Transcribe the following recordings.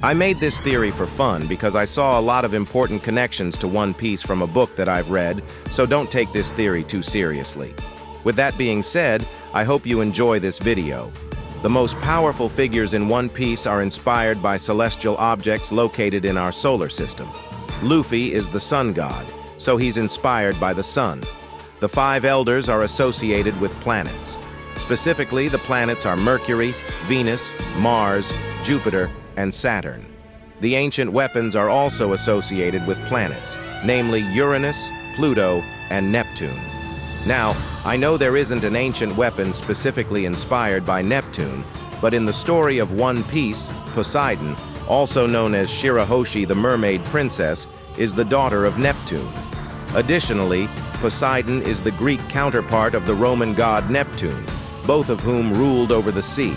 I made this theory for fun because I saw a lot of important connections to One Piece from a book that I've read, so don't take this theory too seriously. With that being said, I hope you enjoy this video. The most powerful figures in One Piece are inspired by celestial objects located in our solar system. Luffy is the sun god, so he's inspired by the sun. The five elders are associated with planets. Specifically, the planets are Mercury, Venus, Mars, Jupiter, and Saturn. The ancient weapons are also associated with planets, namely Uranus, Pluto, and Neptune. Now, I know there isn't an ancient weapon specifically inspired by Neptune, but in the story of One Piece, Poseidon, also known as Shirahoshi the Mermaid Princess, is the daughter of Neptune. Additionally, Poseidon is the Greek counterpart of the Roman god Neptune, both of whom ruled over the sea.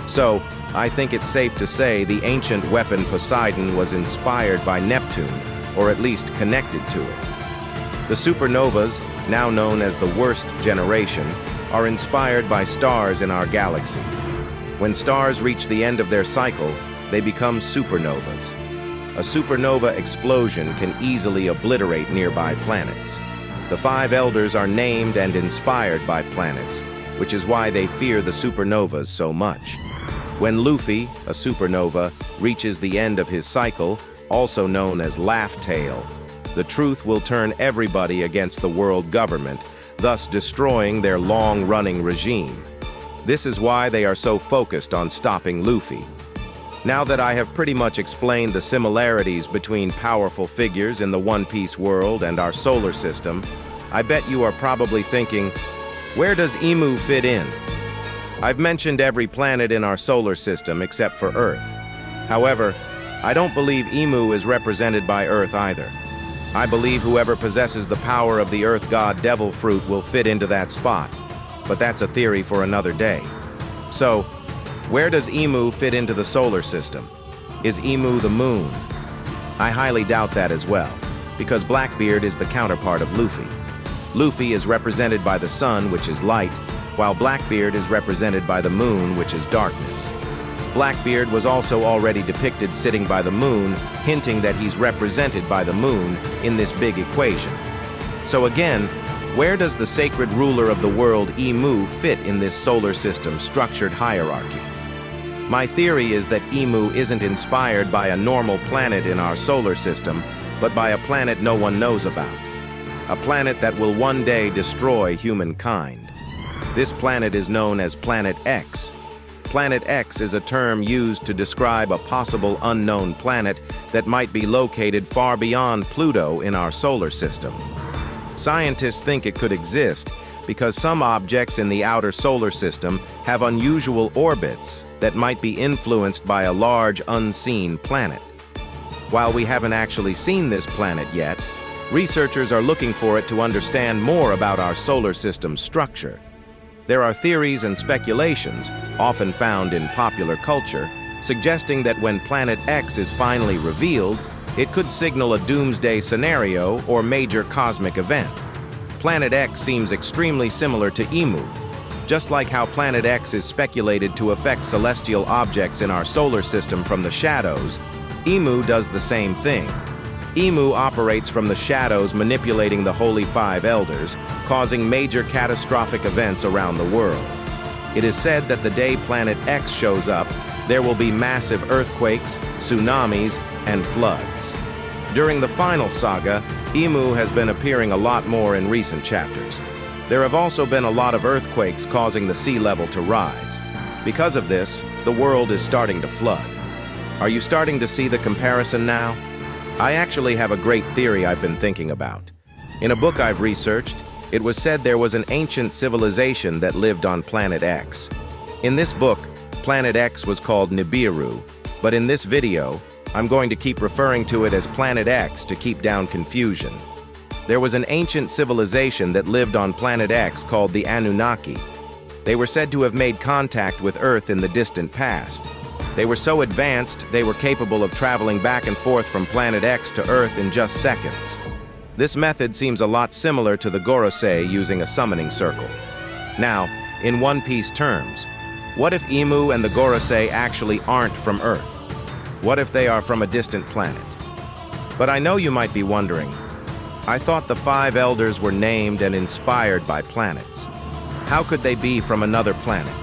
So, I think it's safe to say the ancient weapon Poseidon was inspired by Neptune, or at least connected to it. The supernovas, now known as the worst generation, are inspired by stars in our galaxy. When stars reach the end of their cycle, they become supernovas. A supernova explosion can easily obliterate nearby planets. The five elders are named and inspired by planets, which is why they fear the supernovas so much. When Luffy, a supernova, reaches the end of his cycle, also known as Laugh Tale, the truth will turn everybody against the world government, thus destroying their long-running regime. This is why they are so focused on stopping Luffy. Now that I have pretty much explained the similarities between powerful figures in the One Piece world and our solar system, I bet you are probably thinking, where does Imu fit in? I've mentioned every planet in our solar system except for Earth. However, I don't believe Imu is represented by Earth either. I believe whoever possesses the power of the Earth God Devil Fruit will fit into that spot, but that's a theory for another day. So, where does Imu fit into the solar system? Is Imu the moon? I highly doubt that as well, because Blackbeard is the counterpart of Luffy. Luffy is represented by the sun, which is light, while Blackbeard is represented by the moon, which is darkness. Blackbeard was also already depicted sitting by the moon, hinting that he's represented by the moon in this big equation. So again, where does the sacred ruler of the world, Imu, fit in this solar system structured hierarchy? My theory is that Imu isn't inspired by a normal planet in our solar system, but by a planet no one knows about. A planet that will one day destroy humankind. This planet is known as Planet X. Planet X is a term used to describe a possible unknown planet that might be located far beyond Pluto in our solar system. Scientists think it could exist because some objects in the outer solar system have unusual orbits that might be influenced by a large unseen planet. While we haven't actually seen this planet yet, researchers are looking for it to understand more about our solar system's structure. There are theories and speculations, often found in popular culture, suggesting that when Planet X is finally revealed, it could signal a doomsday scenario or major cosmic event. Planet X seems extremely similar to Imu. Just like how Planet X is speculated to affect celestial objects in our solar system from the shadows, Imu does the same thing. Imu operates from the shadows, manipulating the Holy Five Elders, causing major catastrophic events around the world. It is said that the day Planet X shows up, there will be massive earthquakes, tsunamis, and floods. During the final saga, Imu has been appearing a lot more in recent chapters. There have also been a lot of earthquakes causing the sea level to rise. Because of this, the world is starting to flood. Are you starting to see the comparison now? I actually have a great theory I've been thinking about. In a book I've researched, it was said there was an ancient civilization that lived on Planet X. In this book, Planet X was called Nibiru, but in this video, I'm going to keep referring to it as Planet X to keep down confusion. There was an ancient civilization that lived on Planet X called the Anunnaki. They were said to have made contact with Earth in the distant past. They were so advanced, they were capable of traveling back and forth from Planet X to Earth in just seconds. This method seems a lot similar to the gorosei using a summoning circle. Now, in One Piece terms, what if Imu and the gorosei actually aren't from Earth? What if they are from a distant planet? But I know you might be wondering, I thought the 5 elders were named and inspired by planets. How could they be from another planet?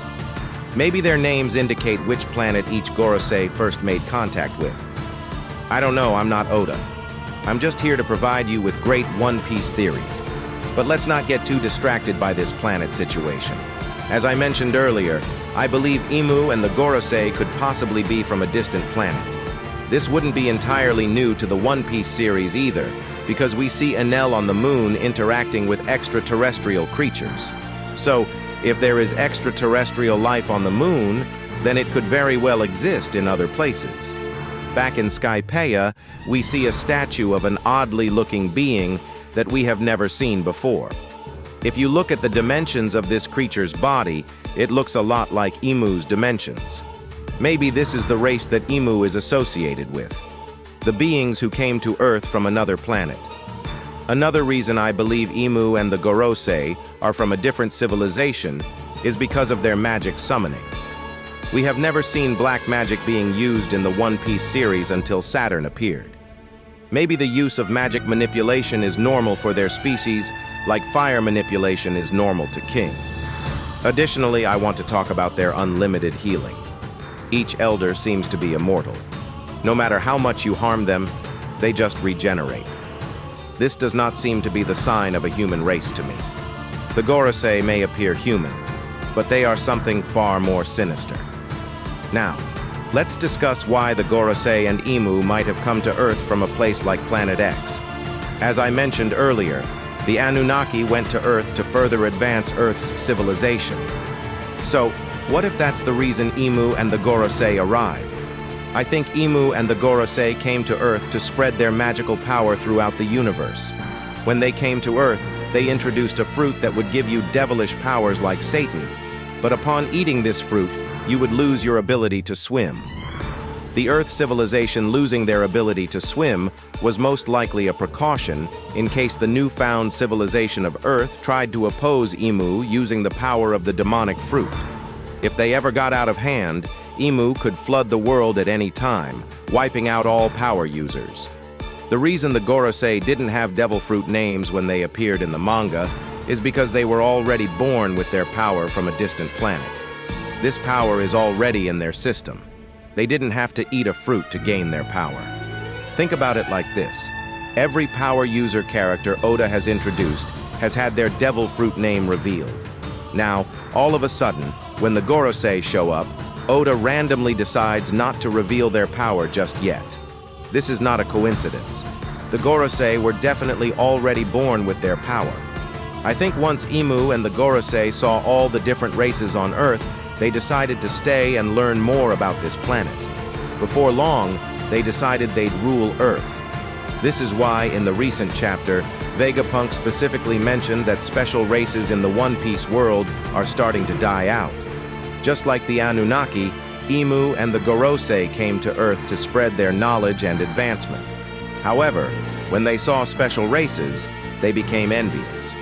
Maybe their names indicate which planet each gorosei first made contact with. I don't know, I'm not Oda. I'm just here to provide you with great One Piece theories. But let's not get too distracted by this planet situation. As I mentioned earlier, I believe Imu and the gorosei could possibly be from a distant planet. This wouldn't be entirely new to the One Piece series either, because we see Enel on the moon interacting with extraterrestrial creatures. So, if there is extraterrestrial life on the moon, then it could very well exist in other places. Back in Skypiea, we see a statue of an oddly looking being that we have never seen before. If you look at the dimensions of this creature's body, it looks a lot like Imu's dimensions. Maybe this is the race that Imu is associated with, the beings who came to Earth from another planet. Another reason I believe Imu and the gorosei are from a different civilization is because of their magic summoning. We have never seen black magic being used in the One Piece series until Saturn appeared. Maybe the use of magic manipulation is normal for their species, like fire manipulation is normal to King. Additionally, I want to talk about their unlimited healing. Each elder seems to be immortal. No matter how much you harm them, they just regenerate. This does not seem to be the sign of a human race to me. The gorosei may appear human, but they are something far more sinister. Now, let's discuss why the gorosei and Imu might have come to Earth from a place like Planet X. As I mentioned earlier, the Anunnaki went to Earth to further advance Earth's civilization. So, what if that's the reason Imu and the gorosei arrived? I think Imu and the gorosei came to Earth to spread their magical power throughout the universe. When they came to Earth, they introduced a fruit that would give you devilish powers like Satan. But upon eating this fruit, you would lose your ability to swim. The Earth civilization losing their ability to swim was most likely a precaution in case the newfound civilization of Earth tried to oppose Imu using the power of the demonic fruit. If they ever got out of hand, Imu could flood the world at any time, wiping out all power users. The reason the gorosei didn't have devil fruit names when they appeared in the manga is because they were already born with their power from a distant planet. This power is already in their system. They didn't have to eat a fruit to gain their power. Think about it like this. Every power user character Oda has introduced has had their devil fruit name revealed. Now, all of a sudden, when the gorosei show up, Oda randomly decides not to reveal their power just yet. This is not a coincidence. The gorosei were definitely already born with their power. I think once Imu and the gorosei saw all the different races on Earth, they decided to stay and learn more about this planet. Before long, they decided they'd rule Earth. This is why, in the recent chapter, Vegapunk specifically mentioned that special races in the One Piece world are starting to die out. Just like the Anunnaki, Imu and the gorosei came to Earth to spread their knowledge and advancement. However, when they saw special races, they became envious.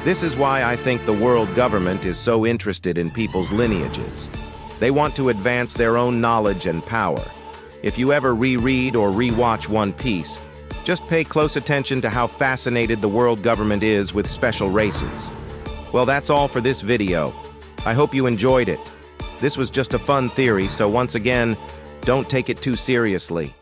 This is why I think the world government is so interested in people's lineages. They want to advance their own knowledge and power. If you ever reread or rewatch One Piece, just pay close attention to how fascinated the world government is with special races. Well, that's all for this video. I hope you enjoyed it. This was just a fun theory, so once again, don't take it too seriously.